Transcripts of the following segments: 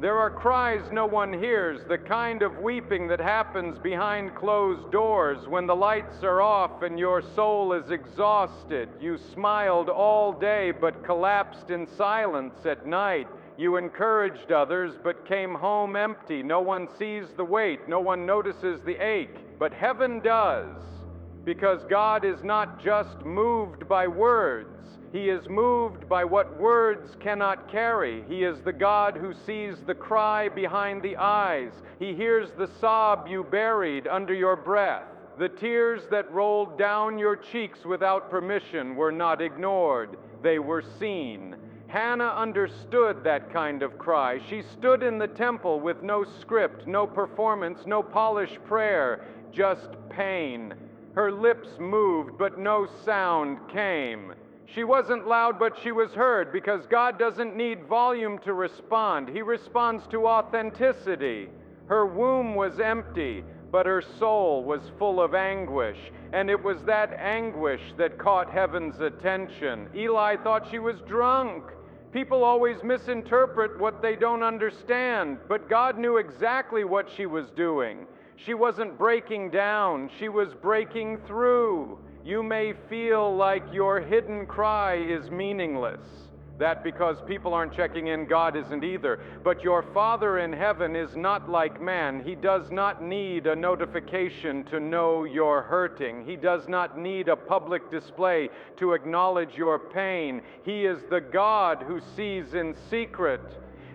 There are cries no one hears, the kind of weeping that happens behind closed doors when the lights are off and your soul is exhausted. You smiled all day but collapsed in silence at night. You encouraged others but came home empty. No one sees the weight, no one notices the ache, but heaven does, because God is not just moved by words. He is moved by what words cannot carry. He is the God who sees the cry behind the eyes. He hears the sob you buried under your breath. The tears that rolled down your cheeks without permission were not ignored. They were seen. Hannah understood that kind of cry. She stood in the temple with no script, no performance, no polished prayer, just pain. Her lips moved, but no sound came. She wasn't loud, but she was heard, because God doesn't need volume to respond. He responds to authenticity. Her womb was empty, but her soul was full of anguish, and it was that anguish that caught heaven's attention. Eli thought she was drunk. People always misinterpret what they don't understand, but God knew exactly what she was doing. She wasn't breaking down, she was breaking through. You may feel like your hidden cry is meaningless. That because people aren't checking in, God isn't either. But your Father in heaven is not like man. He does not need a notification to know you're hurting. He does not need a public display to acknowledge your pain. He is the God who sees in secret.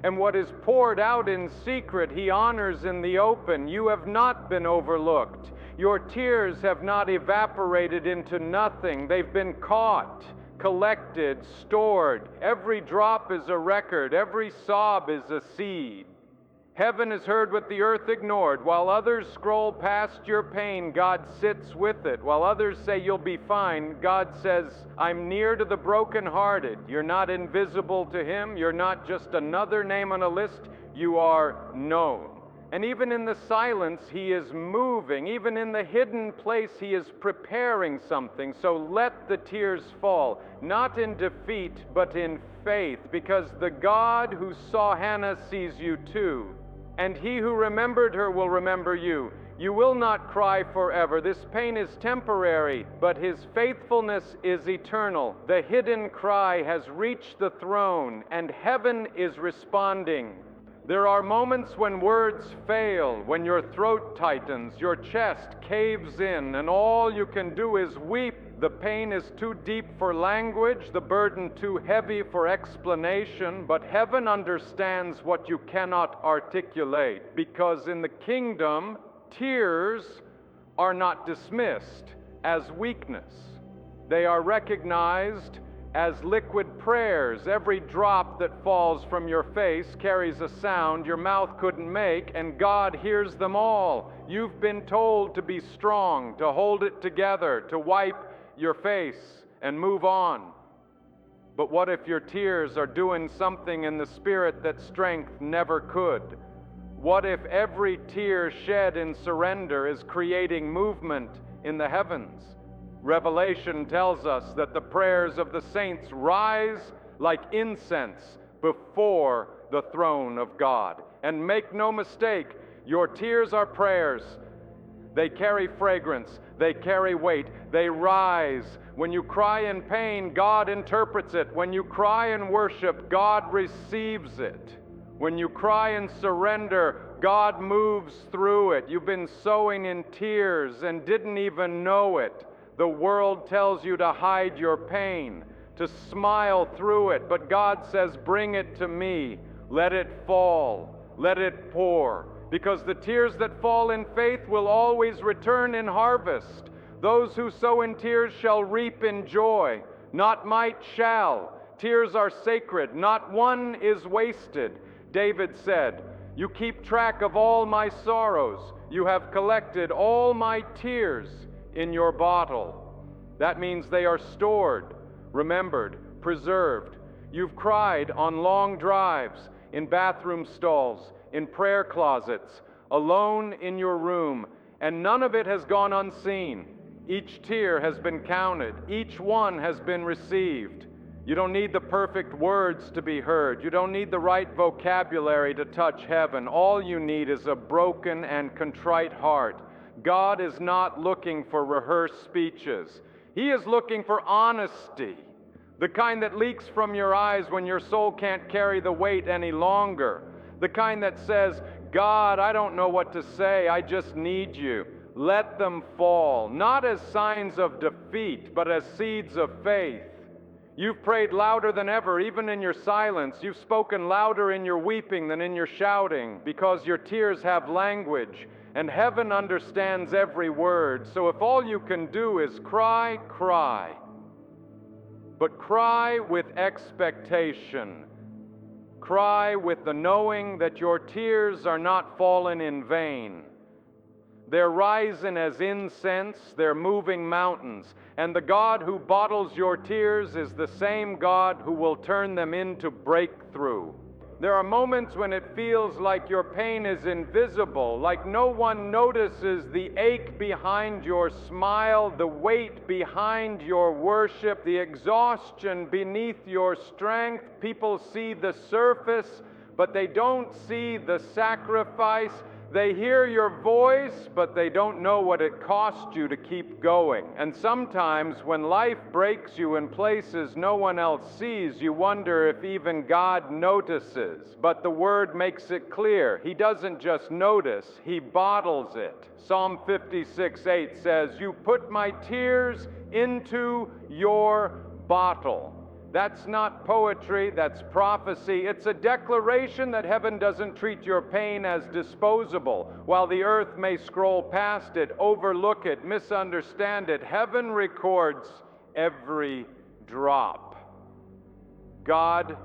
And what is poured out in secret, He honors in the open. You have not been overlooked. Your tears have not evaporated into nothing. They've been caught, collected, stored. Every drop is a record. Every sob is a seed. Heaven has heard what the earth ignored. While others scroll past your pain, God sits with it. While others say you'll be fine, God says, I'm near to the brokenhearted. You're not invisible to Him. You're not just another name on a list. You are known. And even in the silence, He is moving. Even in the hidden place, He is preparing something. So let the tears fall, not in defeat, but in faith, because the God who saw Hannah sees you too. And He who remembered her will remember you. You will not cry forever. This pain is temporary, but His faithfulness is eternal. The hidden cry has reached the throne, and heaven is responding. There are moments when words fail, when your throat tightens, your chest caves in, and all you can do is weep. The pain is too deep for language, the burden too heavy for explanation, but heaven understands what you cannot articulate, because in the kingdom, tears are not dismissed as weakness. They are recognized as liquid prayers. Every drop that falls from your face carries a sound your mouth couldn't make, and God hears them all. You've been told to be strong, to hold it together, to wipe your face and move on. But what if your tears are doing something in the spirit that strength never could? What if every tear shed in surrender is creating movement in the heavens? Revelation tells us that the prayers of the saints rise like incense before the throne of God. And make no mistake, your tears are prayers. They carry fragrance, they carry weight, they rise. When you cry in pain, God interprets it. When you cry in worship, God receives it. When you cry in surrender, God moves through it. You've been sowing in tears and didn't even know it. The world tells you to hide your pain, to smile through it, but God says, bring it to me. Let it fall. Let it pour. Because the tears that fall in faith will always return in harvest. Those who sow in tears shall reap in joy. Not might, shall. Tears are sacred. Not one is wasted. David said, you keep track of all my sorrows. You have collected all my tears in your bottle. That means they are stored, remembered, preserved. You've cried on long drives, in bathroom stalls, in prayer closets, alone in your room, and none of it has gone unseen. Each tear has been counted. Each one has been received. You don't need the perfect words to be heard. You don't need the right vocabulary to touch heaven. All you need is a broken and contrite heart. God is not looking for rehearsed speeches. He is looking for honesty, the kind that leaks from your eyes when your soul can't carry the weight any longer, the kind that says, God, I don't know what to say, I just need you. Let them fall, not as signs of defeat, but as seeds of faith. You've prayed louder than ever, even in your silence. You've spoken louder in your weeping than in your shouting, because your tears have language, and heaven understands every word. So if all you can do is cry, cry. But cry with expectation. Cry with the knowing that your tears are not fallen in vain. They're rising as incense, they're moving mountains. And the God who bottles your tears is the same God who will turn them into breakthrough. There are moments when it feels like your pain is invisible, like no one notices the ache behind your smile, the weight behind your worship, the exhaustion beneath your strength. People see the surface, but they don't see the sacrifice. They hear your voice, but they don't know what it cost you to keep going. And sometimes when life breaks you in places no one else sees, you wonder if even God notices. But the Word makes it clear. He doesn't just notice, He bottles it. Psalm 56:8 says, "You put my tears into your bottle." That's not poetry, that's prophecy. It's a declaration that heaven doesn't treat your pain as disposable. While the earth may scroll past it, overlook it, misunderstand it, heaven records every drop. God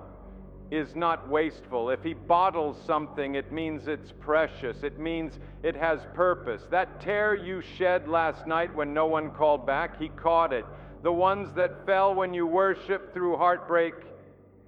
is not wasteful. If He bottles something, it means it's precious. It means it has purpose. That tear you shed last night when no one called back, He caught it. The ones that fell when you worshiped through heartbreak,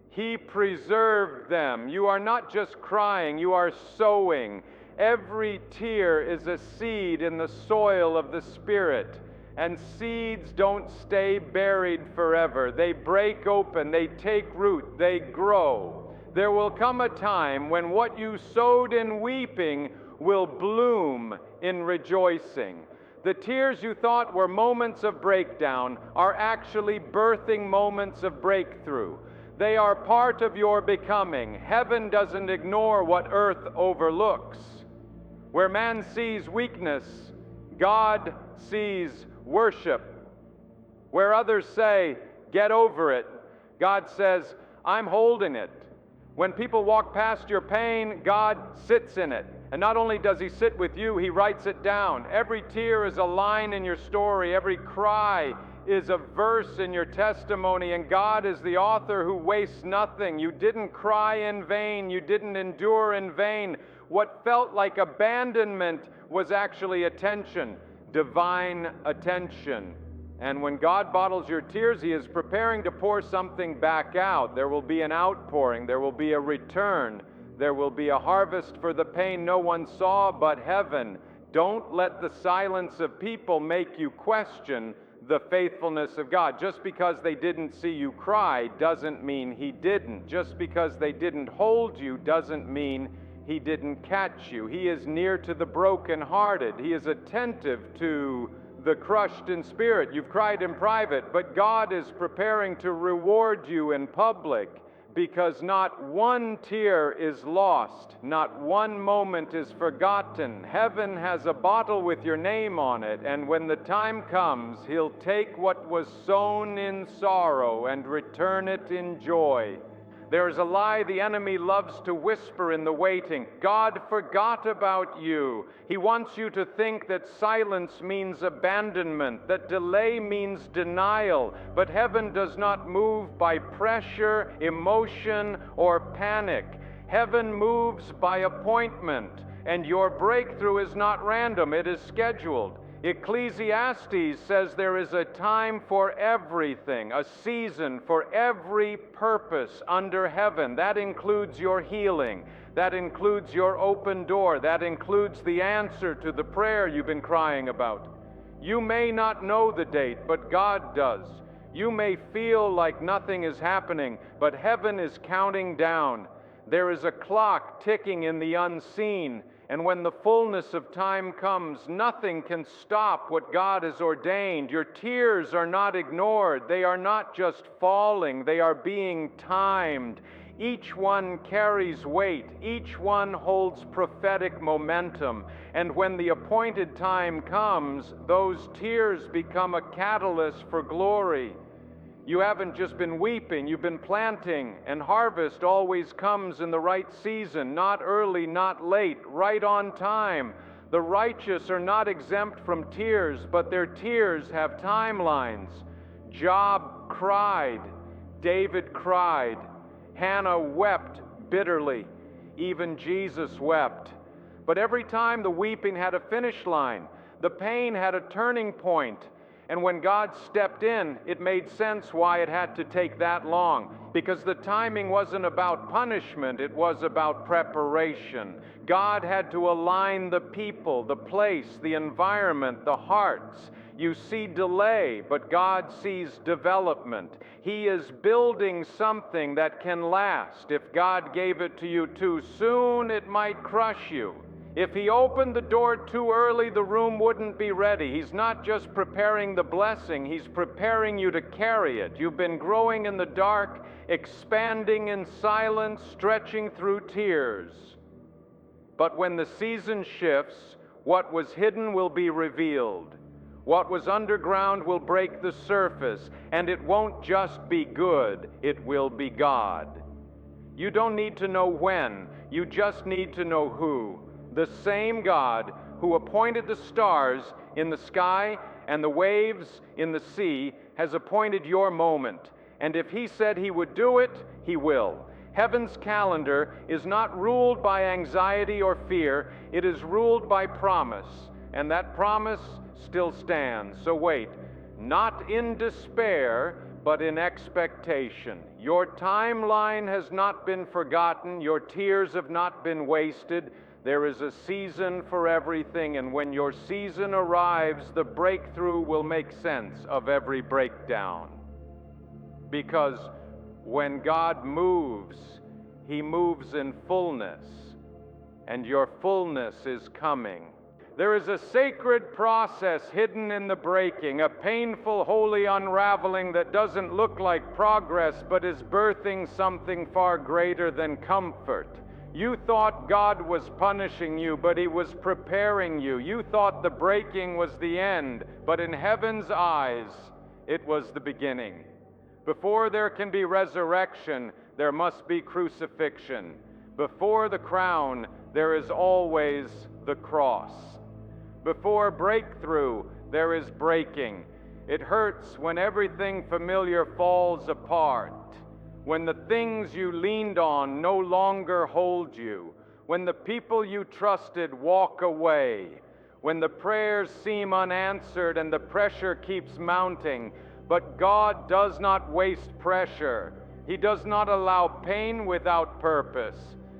He preserved them. You are not just crying, you are sowing. Every tear is a seed in the soil of the Spirit. And seeds don't stay buried forever. They break open, they take root, they grow. There will come a time when what you sowed in weeping will bloom in rejoicing. The tears you thought were moments of breakdown are actually birthing moments of breakthrough. They are part of your becoming. Heaven doesn't ignore what earth overlooks. Where man sees weakness, God sees worship. Where others say, get over it, God says, I'm holding it. When people walk past your pain, God sits in it. And not only does He sit with you, He writes it down. Every tear is a line in your story. Every cry is a verse in your testimony. And God is the author who wastes nothing. You didn't cry in vain. You didn't endure in vain. What felt like abandonment was actually attention, divine attention. And when God bottles your tears, He is preparing to pour something back out. There will be an outpouring. There will be a return. There will be a harvest for the pain no one saw but heaven. Don't let the silence of people make you question the faithfulness of God. Just because they didn't see you cry doesn't mean He didn't. Just because they didn't hold you doesn't mean He didn't catch you. He is near to the brokenhearted. He is attentive to the crushed in spirit. You've cried in private, but God is preparing to reward you in public. Because not one tear is lost, not one moment is forgotten. Heaven has a bottle with your name on it, and when the time comes, He'll take what was sown in sorrow and return it in joy. There is a lie the enemy loves to whisper in the waiting. God forgot about you. He wants you to think that silence means abandonment, that delay means denial. But heaven does not move by pressure, emotion, or panic. Heaven moves by appointment, and your breakthrough is not random, it is scheduled. Ecclesiastes says there is a time for everything, a season for every purpose under heaven. That includes your healing. That includes your open door. That includes the answer to the prayer you've been crying about. You may not know the date, but God does. You may feel like nothing is happening, but heaven is counting down. There is a clock ticking in the unseen, and when the fullness of time comes, nothing can stop what God has ordained. Your tears are not ignored. They are not just falling, they are being timed. Each one carries weight. Each one holds prophetic momentum. And when the appointed time comes, those tears become a catalyst for glory. You haven't just been weeping, you've been planting, and harvest always comes in the right season, not early, not late, right on time. The righteous are not exempt from tears, but their tears have timelines. Job cried, David cried, Hannah wept bitterly, even Jesus wept. But every time the weeping had a finish line, the pain had a turning point. And when God stepped in, it made sense why it had to take that long. Because the timing wasn't about punishment, it was about preparation. God had to align the people, the place, the environment, the hearts. You see delay, but God sees development. He is building something that can last. If God gave it to you too soon, it might crush you. If He opened the door too early, the room wouldn't be ready. He's not just preparing the blessing, He's preparing you to carry it. You've been growing in the dark, expanding in silence, stretching through tears. But when the season shifts, what was hidden will be revealed. What was underground will break the surface, and it won't just be good, it will be God. You don't need to know when, you just need to know who. The same God who appointed the stars in the sky and the waves in the sea has appointed your moment. And if He said He would do it, He will. Heaven's calendar is not ruled by anxiety or fear, it is ruled by promise. And that promise still stands. So wait, not in despair, but in expectation. Your timeline has not been forgotten, your tears have not been wasted. There is a season for everything, and when your season arrives, the breakthrough will make sense of every breakdown. Because when God moves, He moves in fullness, and your fullness is coming. There is a sacred process hidden in the breaking, a painful, holy unraveling that doesn't look like progress, but is birthing something far greater than comfort. You thought God was punishing you, but He was preparing you. You thought the breaking was the end, but in heaven's eyes, it was the beginning. Before there can be resurrection, there must be crucifixion. Before the crown, there is always the cross. Before breakthrough, there is breaking. It hurts when everything familiar falls apart. When the things you leaned on no longer hold you, when the people you trusted walk away, when the prayers seem unanswered and the pressure keeps mounting. But God does not waste pressure. He does not allow pain without purpose.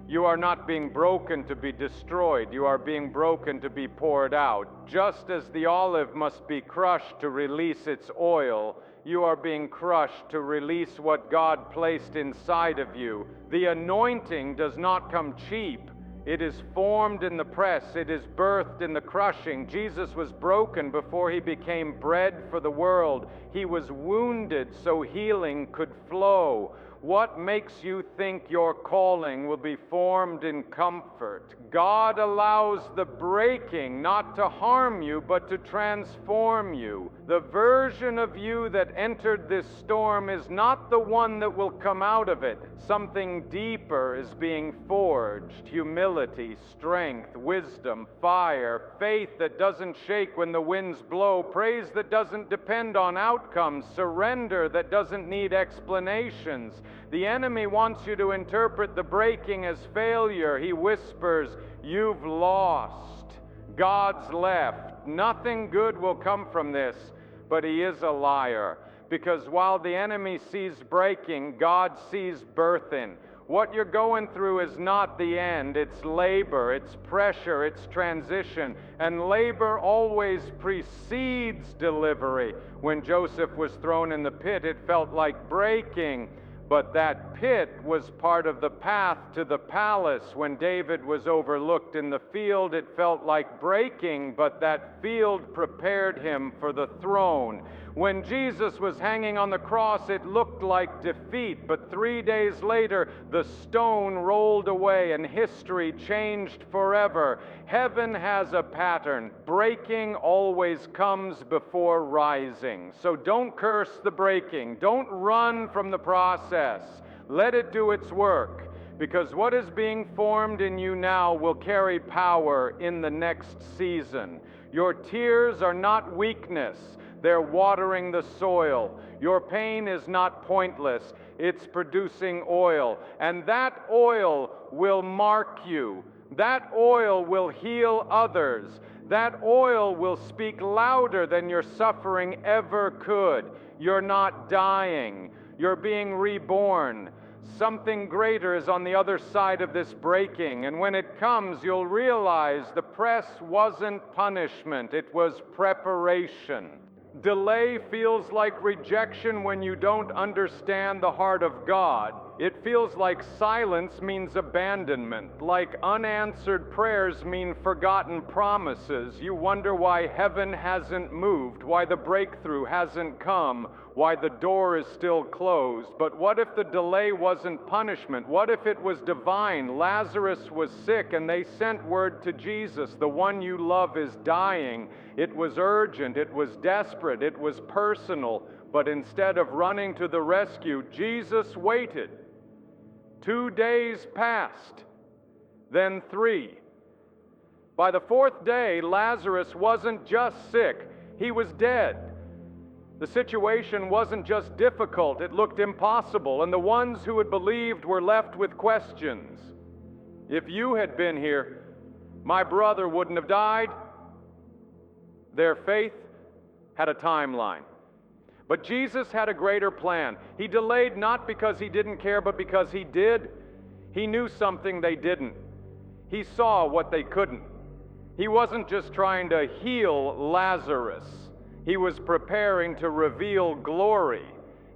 You are not being broken to be destroyed. You are being broken to be poured out. Just as the olive must be crushed to release its oil, you are being crushed to release what God placed inside of you. The anointing does not come cheap. It is formed in the press. It is birthed in the crushing. Jesus was broken before He became bread for the world. He was wounded so healing could flow. What makes you think your calling will be formed in comfort? God allows the breaking not to harm you, but to transform you. The version of you that entered this storm is not the one that will come out of it. Something deeper is being forged. Humility, strength, wisdom, fire, faith that doesn't shake when the winds blow, praise that doesn't depend on outcomes, surrender that doesn't need explanations. The enemy wants you to interpret the breaking as failure. He whispers, "You've lost. God's left. Nothing good will come from this." But he is a liar. Because while the enemy sees breaking, God sees birthing. What you're going through is not the end. It's labor, it's pressure, it's transition. And labor always precedes delivery. When Joseph was thrown in the pit, it felt like breaking. But that pit was part of the path to the palace. When David was overlooked in the field, it felt like breaking, but that field prepared him for the throne. When Jesus was hanging on the cross, it looked like defeat, but 3 days later, the stone rolled away and history changed forever. Heaven has a pattern. Breaking always comes before rising. So don't curse the breaking. Don't run from the process. Let it do its work, because what is being formed in you now will carry power in the next season. Your tears are not weakness. They're watering the soil. Your pain is not pointless. It's producing oil. And that oil will mark you. That oil will heal others. That oil will speak louder than your suffering ever could. You're not dying. You're being reborn. Something greater is on the other side of this breaking, and when it comes, you'll realize the press wasn't punishment, it was preparation. Delay feels like rejection when you don't understand the heart of God. It feels like silence means abandonment, like unanswered prayers mean forgotten promises. You wonder why heaven hasn't moved, why the breakthrough hasn't come, why the door is still closed. But what if the delay wasn't punishment? What if it was divine? Lazarus was sick and they sent word to Jesus, the one you love is dying. It was urgent, it was desperate, it was personal. But instead of running to the rescue, Jesus waited. 2 days passed, then 3. By the 4th day, Lazarus wasn't just sick, he was dead. The situation wasn't just difficult, it looked impossible, and the ones who had believed were left with questions. If you had been here, my brother wouldn't have died. Their faith had a timeline. But Jesus had a greater plan. He delayed not because he didn't care, but because he did. He knew something they didn't. He saw what they couldn't. He wasn't just trying to heal Lazarus. He was preparing to reveal glory.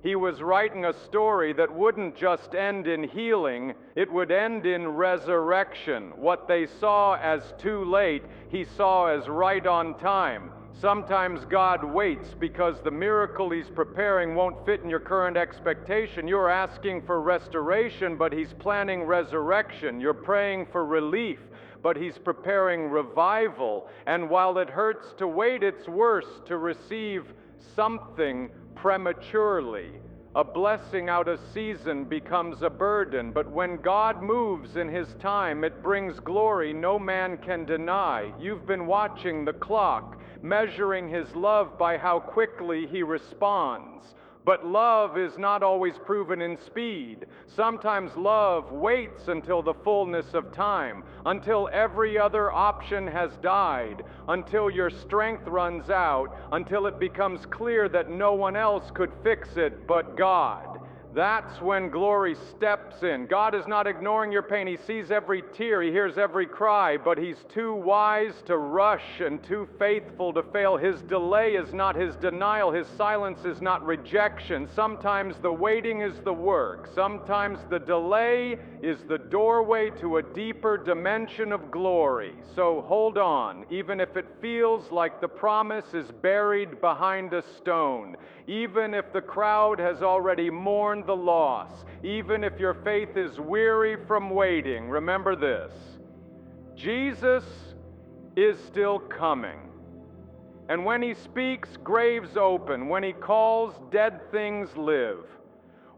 He was writing a story that wouldn't just end in healing, it would end in resurrection. What they saw as too late, he saw as right on time. Sometimes God waits because the miracle he's preparing won't fit in your current expectation. You're asking for restoration, but he's planning resurrection. You're praying for relief, but he's preparing revival. And while it hurts to wait, it's worse to receive something prematurely. A blessing out of season becomes a burden, but when God moves in his time, it brings glory no man can deny. You've been watching the clock, measuring his love by how quickly he responds. But love is not always proven in speed. Sometimes love waits until the fullness of time, until every other option has died, until your strength runs out, until it becomes clear that no one else could fix it but God. That's when glory steps in. God is not ignoring your pain. He sees every tear. He hears every cry, but he's too wise to rush and too faithful to fail. His delay is not his denial. His silence is not rejection. Sometimes the waiting is the work. Sometimes the delay is the doorway to a deeper dimension of glory. So hold on, even if it feels like the promise is buried behind a stone. Even if the crowd has already mourned the loss, even if your faith is weary from waiting, remember this: Jesus is still coming. And when he speaks, graves open. When he calls, dead things live.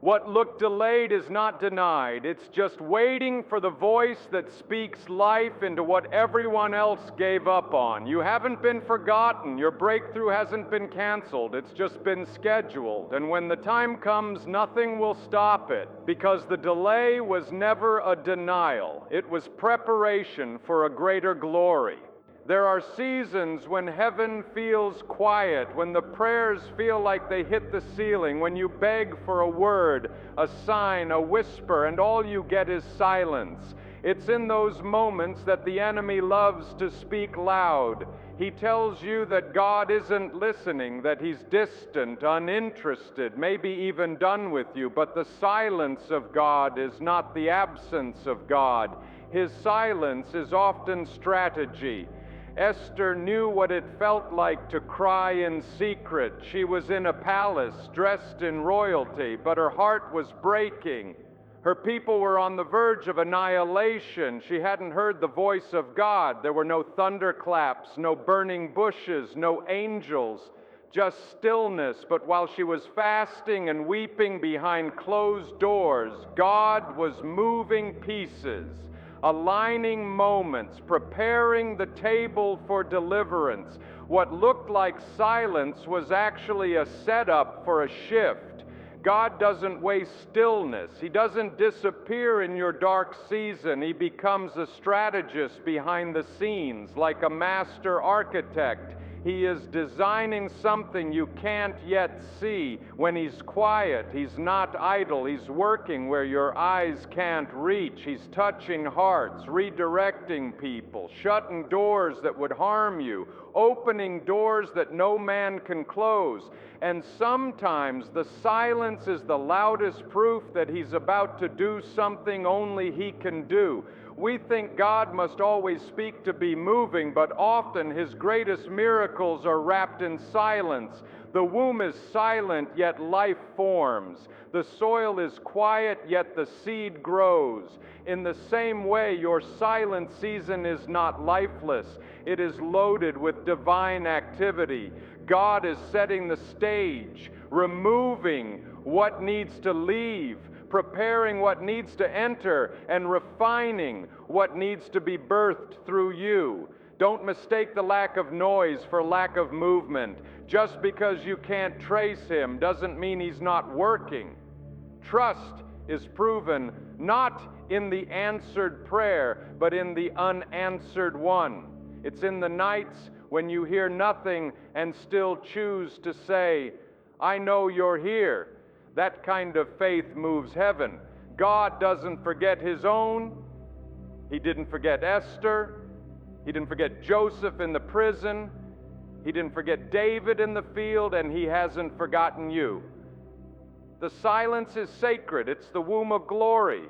What looked delayed is not denied. It's just waiting for the voice that speaks life into what everyone else gave up on. You haven't been forgotten. Your breakthrough hasn't been canceled. It's just been scheduled. And when the time comes, nothing will stop it, because the delay was never a denial. It was preparation for a greater glory. There are seasons when heaven feels quiet, when the prayers feel like they hit the ceiling, when you beg for a word, a sign, a whisper, and all you get is silence. It's in those moments that the enemy loves to speak loud. He tells you that God isn't listening, that He's distant, uninterested, maybe even done with you. But the silence of God is not the absence of God. His silence is often strategy. Esther knew what it felt like to cry in secret. She was in a palace, dressed in royalty, but her heart was breaking. Her people were on the verge of annihilation. She hadn't heard the voice of God. There were no thunderclaps, no burning bushes, no angels, just stillness. But while she was fasting and weeping behind closed doors, God was moving pieces, aligning moments, preparing the table for deliverance. What looked like silence was actually a setup for a shift. God doesn't waste stillness. He doesn't disappear in your dark season. He becomes a strategist behind the scenes, like a master architect. He is designing something you can't yet see. When He's quiet, He's not idle. He's working where your eyes can't reach. He's touching hearts, redirecting people, shutting doors that would harm you, opening doors that no man can close. And sometimes the silence is the loudest proof that He's about to do something only He can do. We think God must always speak to be moving, but often His greatest miracles are wrapped in silence. The womb is silent, yet life forms. The soil is quiet, yet the seed grows. In the same way, your silent season is not lifeless. It is loaded with divine activity. God is setting the stage, removing what needs to leave, preparing what needs to enter, and refining what needs to be birthed through you. Don't mistake the lack of noise for lack of movement. Just because you can't trace Him doesn't mean He's not working. Trust is proven not in the answered prayer, but in the unanswered one. It's in the nights when you hear nothing and still choose to say, I know you're here. That kind of faith moves heaven. God doesn't forget His own. He didn't forget Esther. He didn't forget Joseph in the prison. He didn't forget David in the field, and He hasn't forgotten you. The silence is sacred. It's the womb of glory.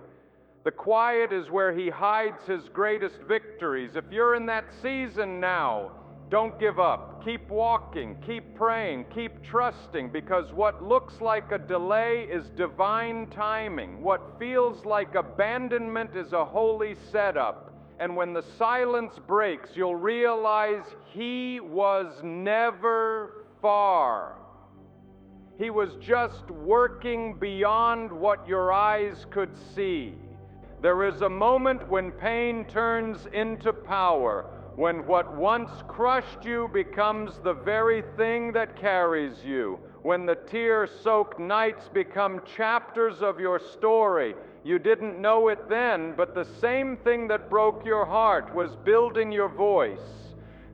The quiet is where He hides His greatest victories. If you're in that season now, don't give up. Keep walking, keep praying, keep trusting, because what looks like a delay is divine timing. What feels like abandonment is a holy setup. And when the silence breaks, you'll realize He was never far. He was just working beyond what your eyes could see. There is a moment when pain turns into power, when what once crushed you becomes the very thing that carries you, when the tear-soaked nights become chapters of your story. You didn't know it then, but the same thing that broke your heart was building your voice.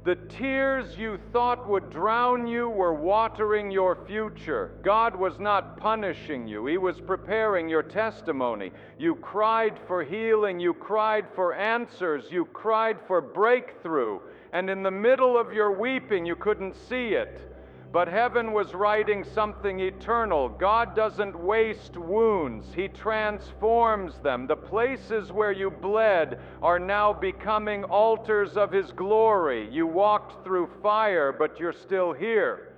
The tears you thought would drown you were watering your future. God was not punishing you. He was preparing your testimony. You cried for healing. You cried for answers. You cried for breakthrough. And in the middle of your weeping, you couldn't see it. But heaven was writing something eternal. God doesn't waste wounds. He transforms them. The places where you bled are now becoming altars of His glory. You walked through fire, but you're still here.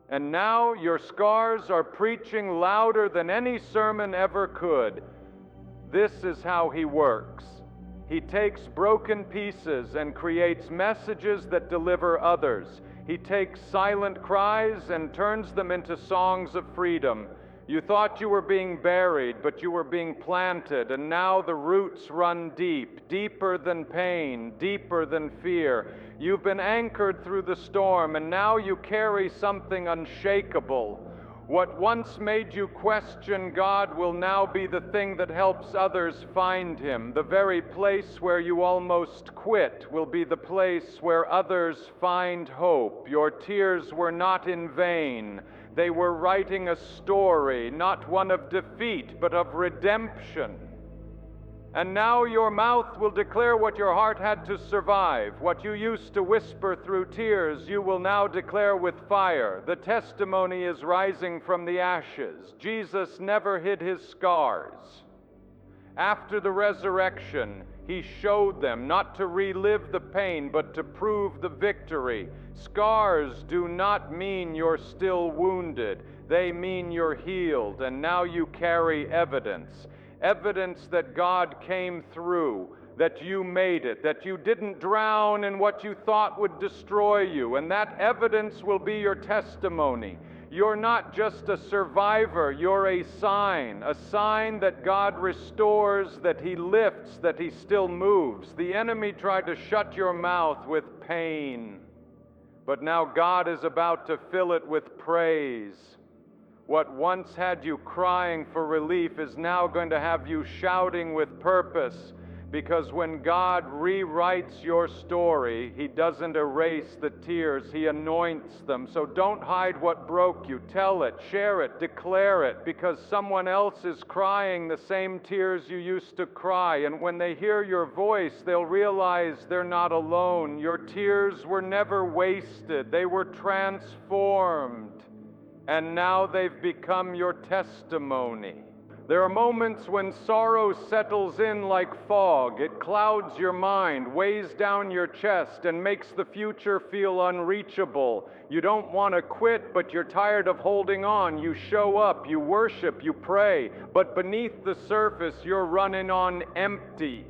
And now your scars are preaching louder than any sermon ever could. This is how He works. He takes broken pieces and creates messages that deliver others. He takes silent cries and turns them into songs of freedom. You thought you were being buried, but you were being planted, and now the roots run deep, deeper than pain, deeper than fear. You've been anchored through the storm, and now you carry something unshakable. What once made you question God will now be the thing that helps others find Him. The very place where you almost quit will be the place where others find hope. Your tears were not in vain. They were writing a story, not one of defeat, but of redemption. And now your mouth will declare what your heart had to survive. What you used to whisper through tears, you will now declare with fire. The testimony is rising from the ashes. Jesus never hid His scars. After the resurrection, He showed them, not to relive the pain, but to prove the victory. Scars do not mean you're still wounded. They mean you're healed, and now you carry evidence. Evidence that God came through, that you made it, that you didn't drown in what you thought would destroy you, and that evidence will be your testimony. You're not just a survivor, you're a sign that God restores, that He lifts, that He still moves. The enemy tried to shut your mouth with pain, but now God is about to fill it with praise. What once had you crying for relief is now going to have you shouting with purpose, because when God rewrites your story, He doesn't erase the tears, He anoints them. So don't hide what broke you. Tell it, share it, declare it, because someone else is crying the same tears you used to cry. And when they hear your voice, they'll realize they're not alone. Your tears were never wasted. They were transformed. And now they've become your testimony. There are moments when sorrow settles in like fog. It clouds your mind, weighs down your chest, and makes the future feel unreachable. You don't want to quit, but you're tired of holding on. You show up, you worship, you pray, but beneath the surface, you're running on empty.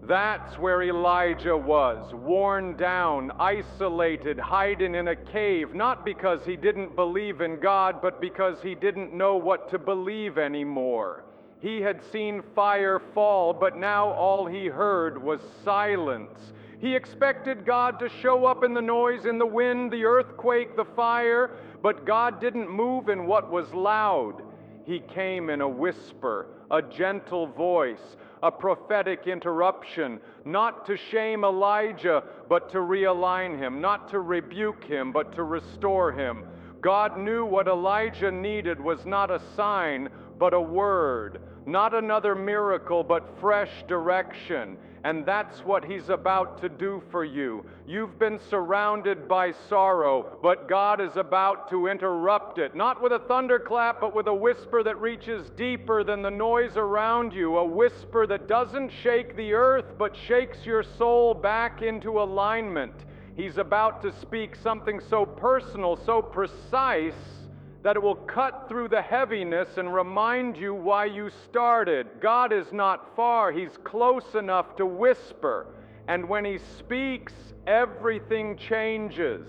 That's where Elijah was, worn down, isolated, hiding in a cave, not because he didn't believe in God, but because he didn't know what to believe anymore. He had seen fire fall, but now all he heard was silence. He expected God to show up in the noise, in the wind, the earthquake, the fire, but God didn't move in what was loud. He came in a whisper, a gentle voice, a prophetic interruption, not to shame Elijah, but to realign him, not to rebuke him, but to restore him. God knew what Elijah needed was not a sign, but a word, not another miracle, but fresh direction. And that's what He's about to do for you. You've been surrounded by sorrow, but God is about to interrupt it, not with a thunderclap, but with a whisper that reaches deeper than the noise around you, a whisper that doesn't shake the earth, but shakes your soul back into alignment. He's about to speak something so personal, so precise, that it will cut through the heaviness and remind you why you started. God is not far. He's close enough to whisper. And when He speaks, everything changes.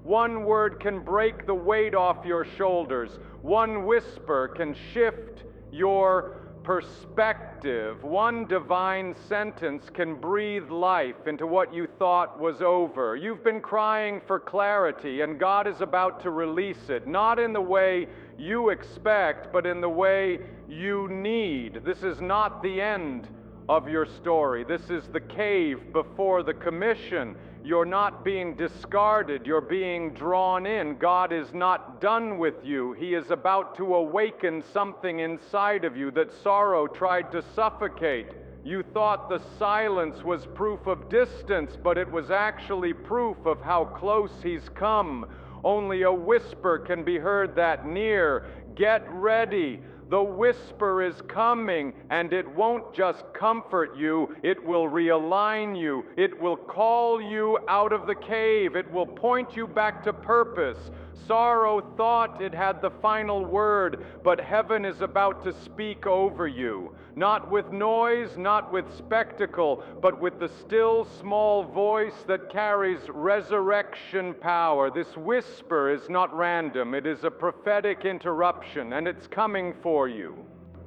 One word can break the weight off your shoulders. One whisper can shift your perspective. One divine sentence can breathe life into what you thought was over. You've been crying for clarity, and God is about to release it, not in the way you expect, but in the way you need. This is not the end of your story. This is the cave before the commission. You're not being discarded, you're being drawn in. God is not done with you. He is about to awaken something inside of you that sorrow tried to suffocate. You thought the silence was proof of distance, but it was actually proof of how close He's come. Only a whisper can be heard that near. Get ready. The whisper is coming, and it won't just comfort you, it will realign you. It will call you out of the cave. It will point you back to purpose. Sorrow thought it had the final word, but heaven is about to speak over you. Not with noise, not with spectacle, but with the still small voice that carries resurrection power. This whisper is not random. It is a prophetic interruption, and it's coming for you.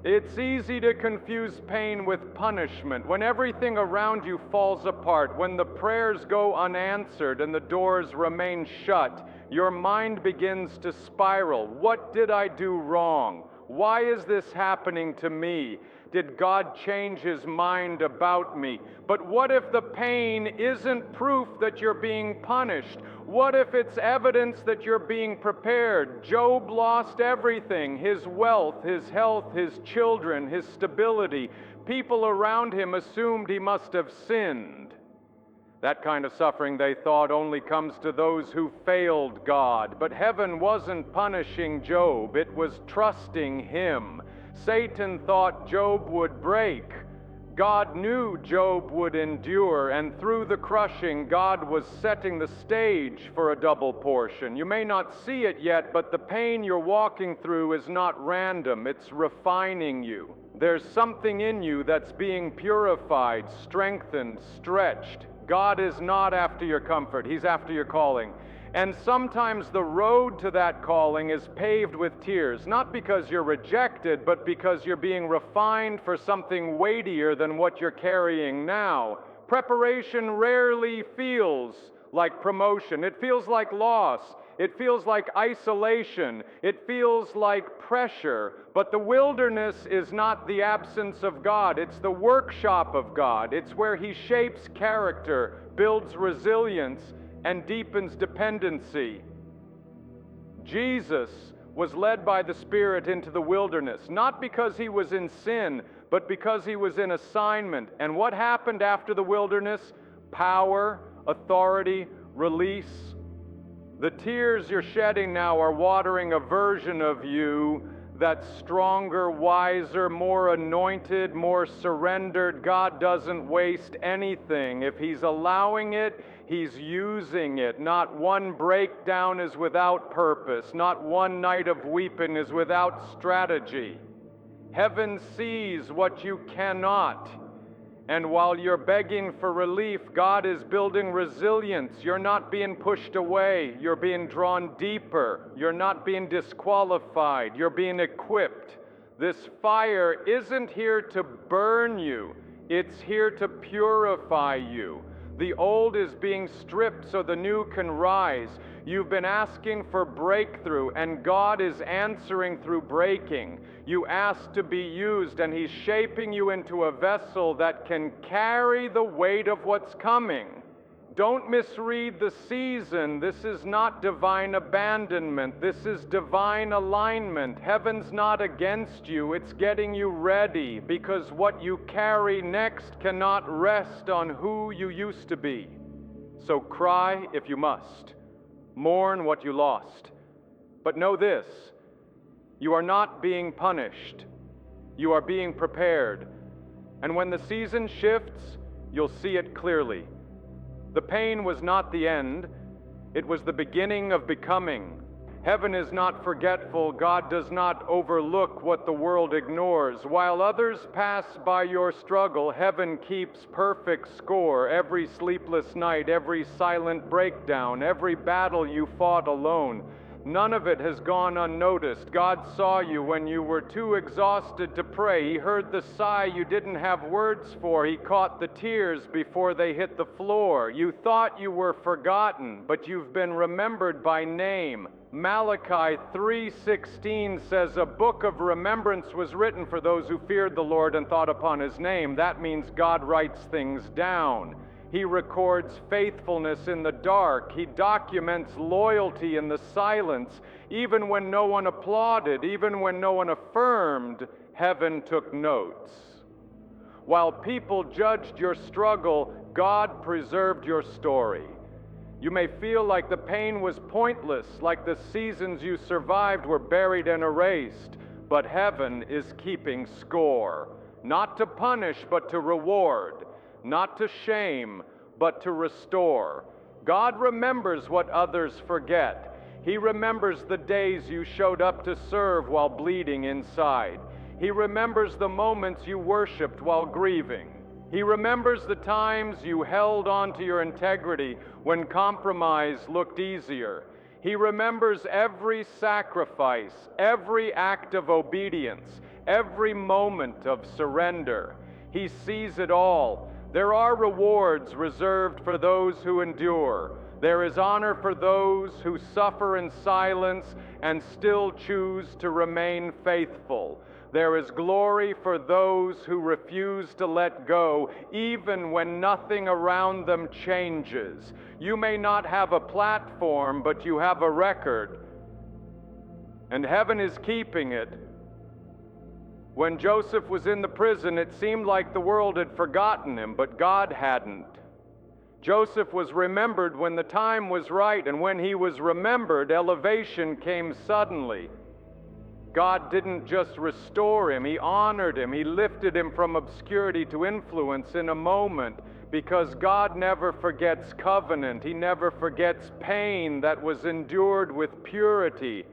It's easy to confuse pain with punishment. When everything around you falls apart, when the prayers go unanswered and the doors remain shut, your mind begins to spiral. What did I do wrong? Why is this happening to me? Did God change his mind about me? But what if the pain isn't proof that you're being punished? What if it's evidence that you're being prepared? Job lost everything: his wealth, his health, his children, his stability. People around him assumed he must have sinned. That kind of suffering, they thought, only comes to those who failed God. But heaven wasn't punishing Job, it was trusting him. Satan thought Job would break. God knew Job would endure, and through the crushing, God was setting the stage for a double portion. You may not see it yet, but the pain you're walking through is not random. It's refining you. There's something in you that's being purified, strengthened, stretched. God is not after your comfort. He's after your calling. And sometimes the road to that calling is paved with tears, not because you're rejected, but because you're being refined for something weightier than what you're carrying now. Preparation rarely feels like promotion. It feels like loss. It feels like isolation. It feels like pressure. But the wilderness is not the absence of God. It's the workshop of God. It's where he shapes character, builds resilience, and deepens dependency. Jesus was led by the Spirit into the wilderness, not because he was in sin, but because he was in assignment. And what happened after the wilderness? Power, authority, release. The tears you're shedding now are watering a version of you that's stronger, wiser, more anointed, more surrendered. God doesn't waste anything. If he's allowing it, he's using it. Not one breakdown is without purpose. Not one night of weeping is without strategy. Heaven sees what you cannot. And while you're begging for relief, God is building resilience. You're not being pushed away. You're being drawn deeper. You're not being disqualified. You're being equipped. This fire isn't here to burn you. It's here to purify you. The old is being stripped so the new can rise. You've been asking for breakthrough, and God is answering through breaking. You asked to be used, and he's shaping you into a vessel that can carry the weight of what's coming. Don't misread the season. This is not divine abandonment. This is divine alignment. Heaven's not against you. It's getting you ready, because what you carry next cannot rest on who you used to be. So cry if you must. Mourn what you lost. But know this: you are not being punished. You are being prepared. And when the season shifts, you'll see it clearly. The pain was not the end. It was the beginning of becoming. Heaven is not forgetful. God does not overlook what the world ignores. While others pass by your struggle, heaven keeps perfect score. Every sleepless night, every silent breakdown, every battle you fought alone. None of it has gone unnoticed. God saw you when you were too exhausted to pray. He heard the sigh you didn't have words for. He caught the tears before they hit the floor. You thought you were forgotten, but you've been remembered by name. Malachi 3:16 says, "A book of remembrance was written for those who feared the Lord and thought upon his name." That means God writes things down. He records faithfulness in the dark. He documents loyalty in the silence. Even when no one applauded, even when no one affirmed, heaven took notes. While people judged your struggle, God preserved your story. You may feel like the pain was pointless, like the seasons you survived were buried and erased, but heaven is keeping score. Not to punish, but to reward. Not to shame, but to restore. God remembers what others forget. He remembers the days you showed up to serve while bleeding inside. He remembers the moments you worshiped while grieving. He remembers the times you held on to your integrity when compromise looked easier. He remembers every sacrifice, every act of obedience, every moment of surrender. He sees it all. There are rewards reserved for those who endure. There is honor for those who suffer in silence and still choose to remain faithful. There is glory for those who refuse to let go, even when nothing around them changes. You may not have a platform, but you have a record, and heaven is keeping it. When Joseph was in the prison, it seemed like the world had forgotten him, but God hadn't. Joseph was remembered when the time was right, and when he was remembered, elevation came suddenly. God didn't just restore him, He honored him. He lifted him from obscurity to influence in a moment, because God never forgets covenant. He never forgets pain that was endured with purity.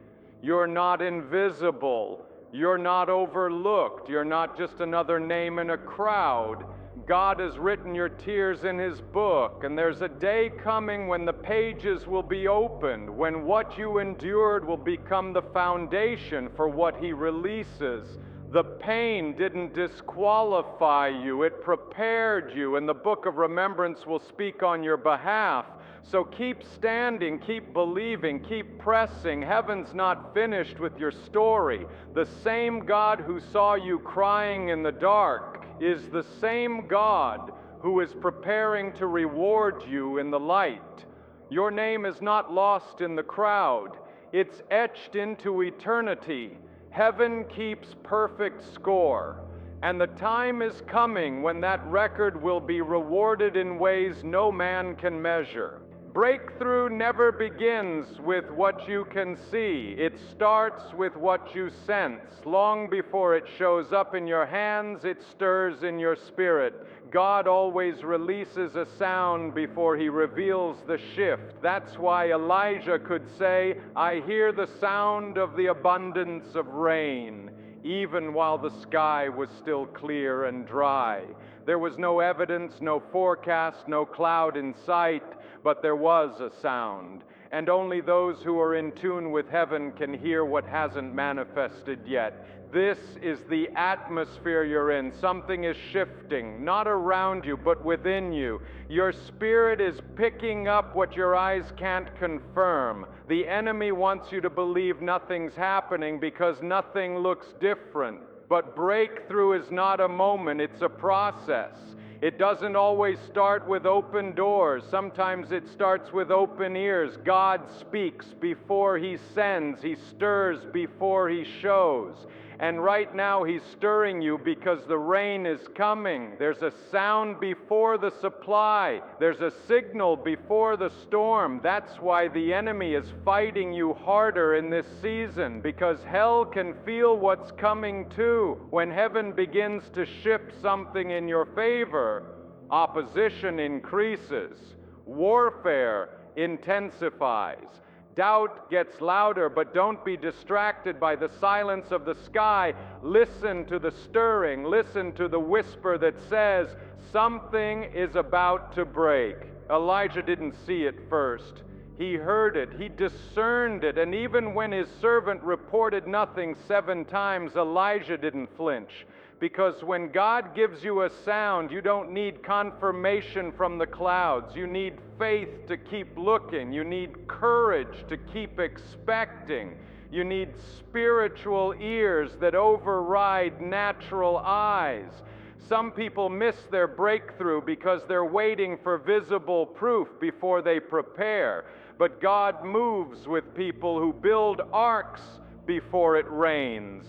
You're not invisible. You're not overlooked. You're not just another name in a crowd. God has written your tears in His book, and there's a day coming when the pages will be opened, when what you endured will become the foundation for what He releases. The pain didn't disqualify you, it prepared you, and the book of remembrance will speak on your behalf. So keep standing, keep believing, keep pressing. Heaven's not finished with your story. The same God who saw you crying in the dark is the same God who is preparing to reward you in the light. Your name is not lost in the crowd. It's etched into eternity. Heaven keeps perfect score. And the time is coming when that record will be rewarded in ways no man can measure. Breakthrough never begins with what you can see. It starts with what you sense. Long before it shows up in your hands, it stirs in your spirit. God always releases a sound before He reveals the shift. That's why Elijah could say, "I hear the sound of the abundance of rain," even while the sky was still clear and dry. There was no evidence, no forecast, no cloud in sight, but there was a sound. And only those who are in tune with heaven can hear what hasn't manifested yet. This is the atmosphere you're in. Something is shifting, not around you, but within you. Your spirit is picking up what your eyes can't confirm. The enemy wants you to believe nothing's happening because nothing looks different. But breakthrough is not a moment, it's a process. It doesn't always start with open doors. Sometimes it starts with open ears. God speaks before He sends. He stirs before He shows. And right now He's stirring you because the rain is coming. There's a sound before the supply. There's a signal before the storm. That's why the enemy is fighting you harder in this season, because hell can feel what's coming too. When heaven begins to shift something in your favor, opposition increases. Warfare intensifies. Doubt gets louder, but don't be distracted by the silence of the sky. Listen to the stirring. Listen to the whisper that says, something is about to break. Elijah didn't see it first. He heard it. He discerned it. And even when his servant reported nothing 7 times, Elijah didn't flinch. Because when God gives you a sound, you don't need confirmation from the clouds. You need faith to keep looking. You need courage to keep expecting. You need spiritual ears that override natural eyes. Some people miss their breakthrough because they're waiting for visible proof before they prepare. But God moves with people who build arks before it rains,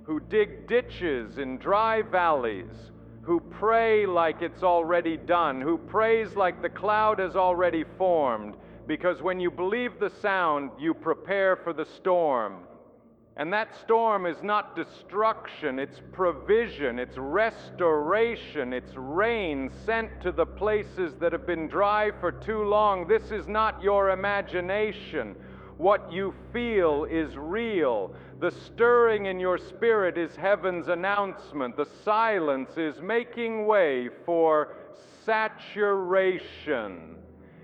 who dig ditches in dry valleys, who pray like it's already done, who prays like the cloud has already formed, because when you believe the sound, you prepare for the storm. And that storm is not destruction, it's provision, it's restoration, it's rain sent to the places that have been dry for too long. This is not your imagination. What you feel is real. The stirring in your spirit is heaven's announcement. The silence is making way for saturation.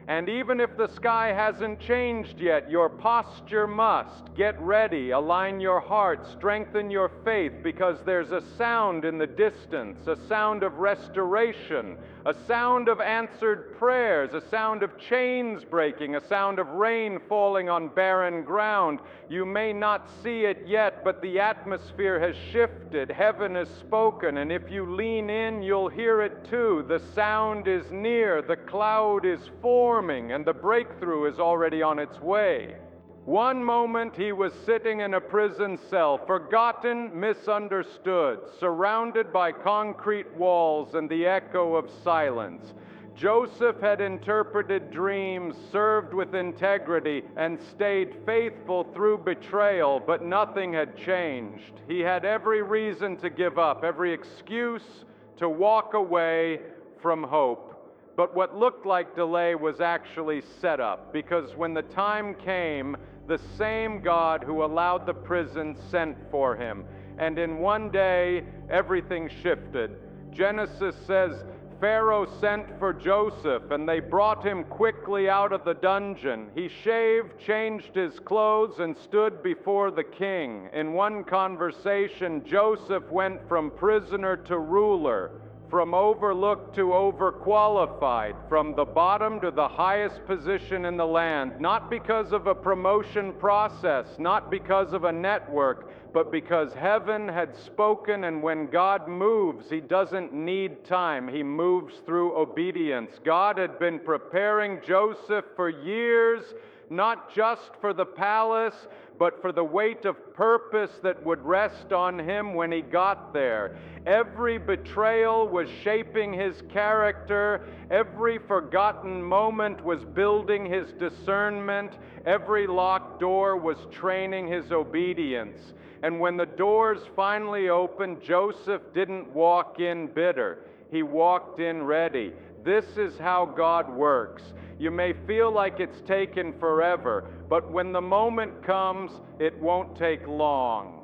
And even if the sky hasn't changed yet, your posture must. Get ready, align your heart, strengthen your faith, because there's a sound in the distance, a sound of restoration, a sound of answered prayers, a sound of chains breaking, a sound of rain falling on barren ground. You may not see it yet, but the atmosphere has shifted. Heaven has spoken, and if you lean in, you'll hear it too. The sound is near, the cloud is forming, and the breakthrough is already on its way. One moment he was sitting in a prison cell, forgotten, misunderstood, surrounded by concrete walls and the echo of silence. Joseph had interpreted dreams, served with integrity, and stayed faithful through betrayal, but nothing had changed. He had every reason to give up, every excuse to walk away from hope. But what looked like delay was actually set up, because when the time came, the same God who allowed the prison sent for him. And in one day, everything shifted. Genesis says, Pharaoh sent for Joseph, and they brought him quickly out of the dungeon. He shaved, changed his clothes, and stood before the king. In one conversation, Joseph went from prisoner to ruler, from overlooked to overqualified, from the bottom to the highest position in the land, not because of a promotion process, not because of a network, but because heaven had spoken, and when God moves, he doesn't need time. He moves through obedience. God had been preparing Joseph for years, not just for the palace, but for the weight of purpose that would rest on him when he got there. Every betrayal was shaping his character. Every forgotten moment was building his discernment. Every locked door was training his obedience. And when the doors finally opened, Joseph didn't walk in bitter. He walked in ready. This is how God works. You may feel like it's taken forever, but when the moment comes, it won't take long.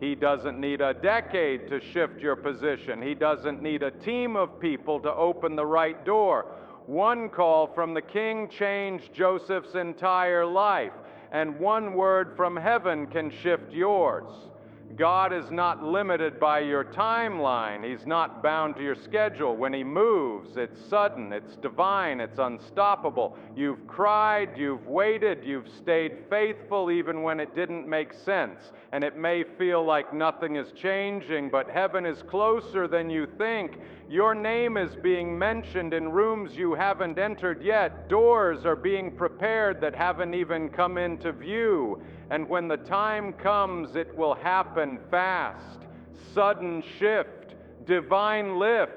He doesn't need a decade to shift your position. He doesn't need a team of people to open the right door. One call from the king changed Joseph's entire life, and one word from heaven can shift yours. God is not limited by your timeline. He's not bound to your schedule. When he moves, it's sudden, it's divine, it's unstoppable. You've cried, you've waited, you've stayed faithful even when it didn't make sense. And it may feel like nothing is changing, but heaven is closer than you think. Your name is being mentioned in rooms you haven't entered yet. Doors are being prepared that haven't even come into view. And when the time comes, it will happen fast. Sudden shift, divine lift.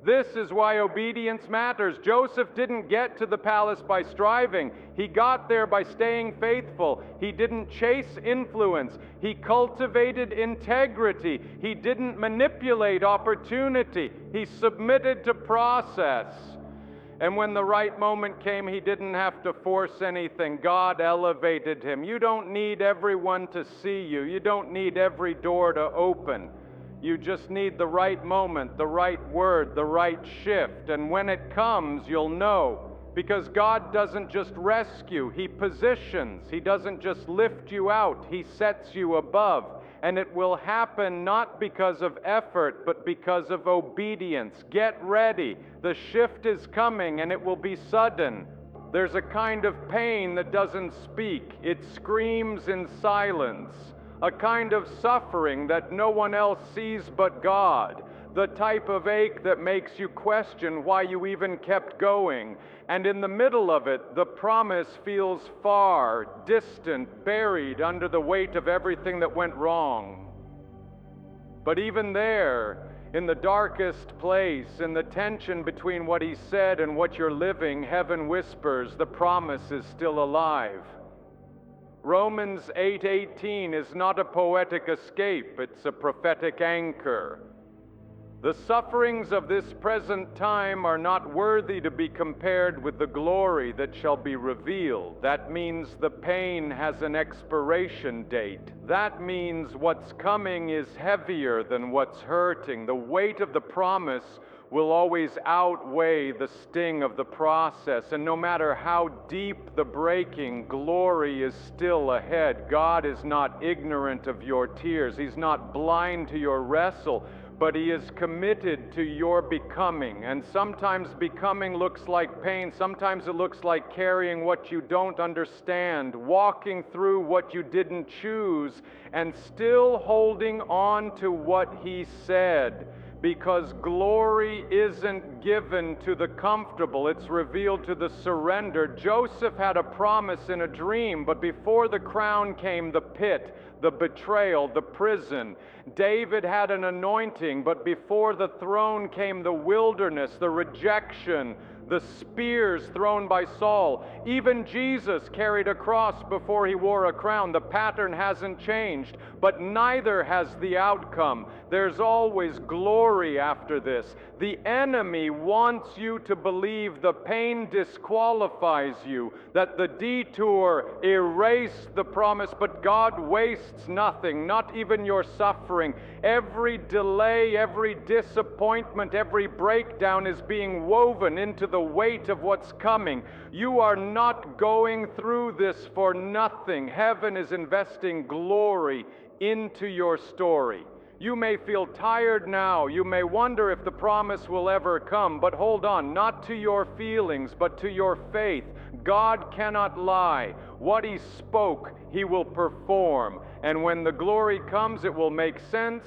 This is why obedience matters. Joseph didn't get to the palace by striving. He got there by staying faithful. He didn't chase influence. He cultivated integrity. He didn't manipulate opportunity. He submitted to process. And when the right moment came, he didn't have to force anything. God elevated him. You don't need everyone to see you. You don't need every door to open. You just need the right moment, the right word, the right shift. And when it comes, you'll know. Because God doesn't just rescue, he positions. He doesn't just lift you out, he sets you above. And it will happen not because of effort, but because of obedience. Get ready. The shift is coming, and it will be sudden. There's a kind of pain that doesn't speak. It screams in silence. A kind of suffering that no one else sees but God. The type of ache that makes you question why you even kept going. And in the middle of it, the promise feels far, distant, buried under the weight of everything that went wrong. But even there, in the darkest place, in the tension between what he said and what you're living, heaven whispers, the promise is still alive. Romans 8:18 is not a poetic escape, it's a prophetic anchor. The sufferings of this present time are not worthy to be compared with the glory that shall be revealed. That means the pain has an expiration date. That means what's coming is heavier than what's hurting. The weight of the promise will always outweigh the sting of the process. And no matter how deep the breaking, glory is still ahead. God is not ignorant of your tears. He's not blind to your wrestle, but He is committed to your becoming. And sometimes becoming looks like pain. Sometimes it looks like carrying what you don't understand, walking through what you didn't choose, and still holding on to what He said. Because glory isn't given to the comfortable, it's revealed to the surrendered. Joseph had a promise in a dream, but before the crown came the pit, the betrayal, the prison. David had an anointing, but before the throne came the wilderness, the rejection, the spears thrown by Saul. Even Jesus carried a cross before He wore a crown. The pattern hasn't changed, but neither has the outcome. There's always glory after this. The enemy wants you to believe the pain disqualifies you, that the detour erased the promise, but God wastes nothing, not even your suffering. Every delay, every disappointment, every breakdown is being woven into the weight of what's coming. You are not going through this for nothing. Heaven is investing glory into your story. You may feel tired now. You may wonder if the promise will ever come, but hold on, not to your feelings, but to your faith. God cannot lie. What He spoke, He will perform. And when the glory comes, it will make sense.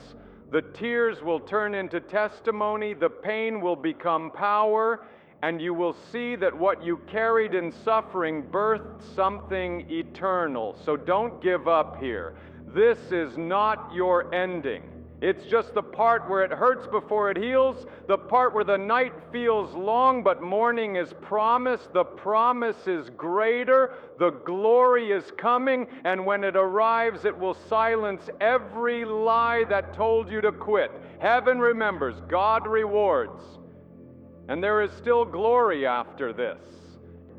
The tears will turn into testimony. The pain will become power. And you will see that what you carried in suffering birthed something eternal. So don't give up here. This is not your ending. It's just the part where it hurts before it heals, the part where the night feels long but morning is promised. The promise is greater, the glory is coming, and when it arrives, it will silence every lie that told you to quit. Heaven remembers, God rewards, and there is still glory after this.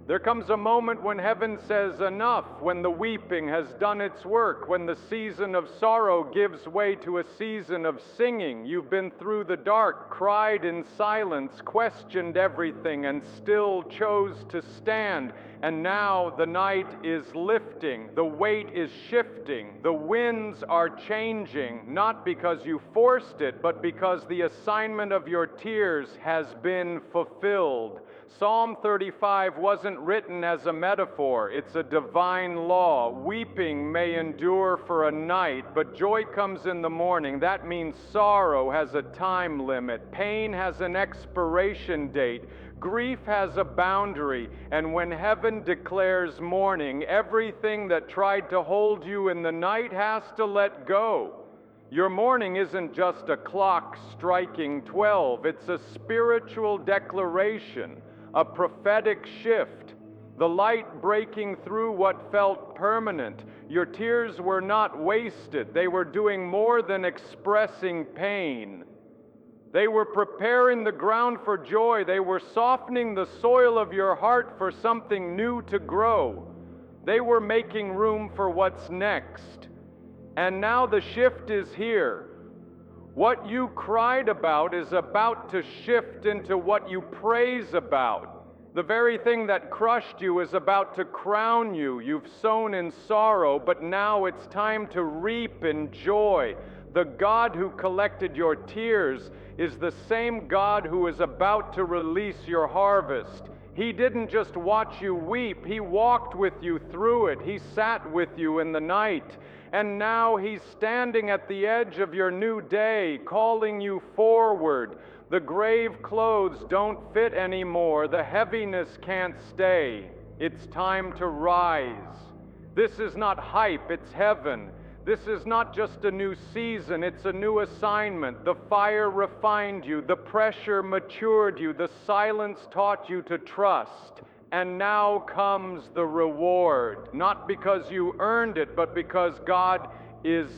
There comes a moment when heaven says enough, when the weeping has done its work, when the season of sorrow gives way to a season of singing. You've been through the dark, cried in silence, questioned everything, and still chose to stand. And now the night is lifting, the weight is shifting, the winds are changing, not because you forced it, but because the assignment of your tears has been fulfilled. Psalm 35 wasn't written as a metaphor. It's a divine law. Weeping may endure for a night, but joy comes in the morning. That means sorrow has a time limit. Pain has an expiration date. Grief has a boundary. And when heaven declares morning, everything that tried to hold you in the night has to let go. Your morning isn't just a clock striking 12. It's a spiritual declaration, a prophetic shift, the light breaking through what felt permanent. Your tears were not wasted. They were doing more than expressing pain. They were preparing the ground for joy. They were softening the soil of your heart for something new to grow. They were making room for what's next. And now the shift is here. What you cried about is about to shift into what you praise about. The very thing that crushed you is about to crown you. You've sown in sorrow, but now it's time to reap in joy. The God who collected your tears is the same God who is about to release your harvest. He didn't just watch you weep, He walked with you through it. He sat with you in the night. And now He's standing at the edge of your new day, calling you forward. The grave clothes don't fit anymore. The heaviness can't stay. It's time to rise. This is not hype, it's heaven. This is not just a new season, it's a new assignment. The fire refined you, the pressure matured you, the silence taught you to trust. And now comes the reward, not because you earned it, but because God is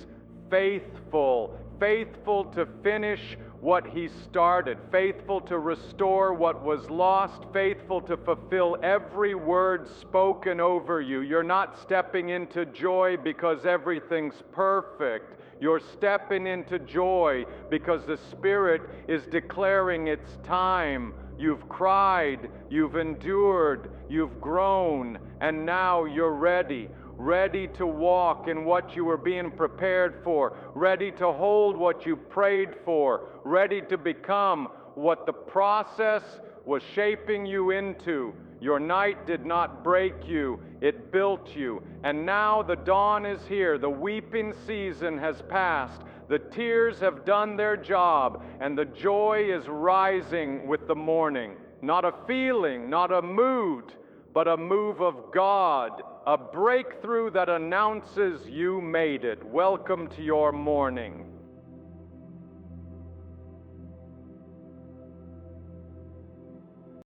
faithful, faithful to finish what He started, faithful to restore what was lost, faithful to fulfill every word spoken over you. You're not stepping into joy because everything's perfect. You're stepping into joy because the Spirit is declaring it's time. You've cried, you've endured, you've grown, and now you're ready. Ready to walk in what you were being prepared for, ready to hold what you prayed for, ready to become what the process was shaping you into. Your night did not break you, it built you. And now the dawn is here, the weeping season has passed, the tears have done their job, and the joy is rising with the morning. Not a feeling, not a mood, but a move of God, a breakthrough that announces you made it. Welcome to your morning.